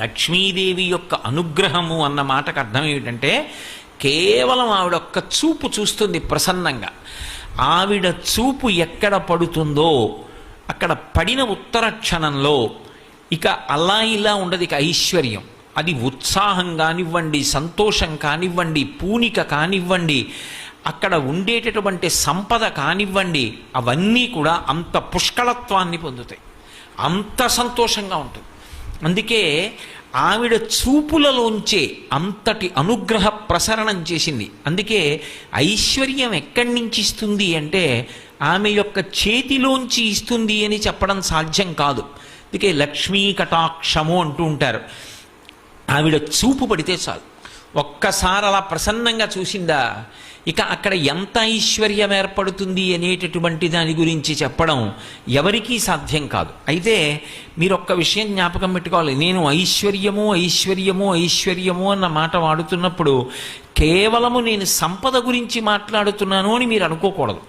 లక్ష్మీదేవి యొక్క అనుగ్రహము అన్న మాటకు అర్థం ఏమిటంటే కేవలం ఆవిడొక్క చూపు చూస్తుంది ప్రసన్నంగా. ఆవిడ చూపు ఎక్కడ పడుతుందో అక్కడ పడిన ఉత్తర క్షణంలో ఇక అలా ఇలా ఉండదు, ఇక ఐశ్వర్యం. అది ఉత్సాహం కానివ్వండి, సంతోషం కానివ్వండి, పూనిక కానివ్వండి, అక్కడ ఉండేటటువంటి సంపద కానివ్వండి, అవన్నీ కూడా అంత పుష్కళత్వాన్ని పొందుతాయి, అంత సంతోషంగా ఉంటుంది. అందుకే ఆవిడ చూపులలోంచే అంతటి అనుగ్రహ ప్రసరణం చేసింది. అందుకే ఐశ్వర్యం ఎక్కడి నుంచి ఇస్తుంది అంటే ఆమె యొక్క చేతిలోంచి ఇస్తుంది అని చెప్పడం సాధ్యం కాదు. అందుకే లక్ష్మీ కటాక్షము అంటూ ఉంటారు. ఆవిడ చూపు పడితే చాలు, ఒక్కసారి అలా ప్రసన్నంగా చూసిందా ఇక అక్కడ ఎంత ఐశ్వర్యం ఏర్పడుతుంది అనేటటువంటి దాని గురించి చెప్పడం ఎవరికీ సాధ్యం కాదు. అయితే మీరు ఒక్క విషయం జ్ఞాపకం పెట్టుకోవాలి, నేను ఐశ్వర్యము ఐశ్వర్యము ఐశ్వర్యము అన్న మాట వాడుతున్నప్పుడు కేవలము నేను సంపద గురించి మాట్లాడుతున్నాను అని మీరు అనుకోకూడదు.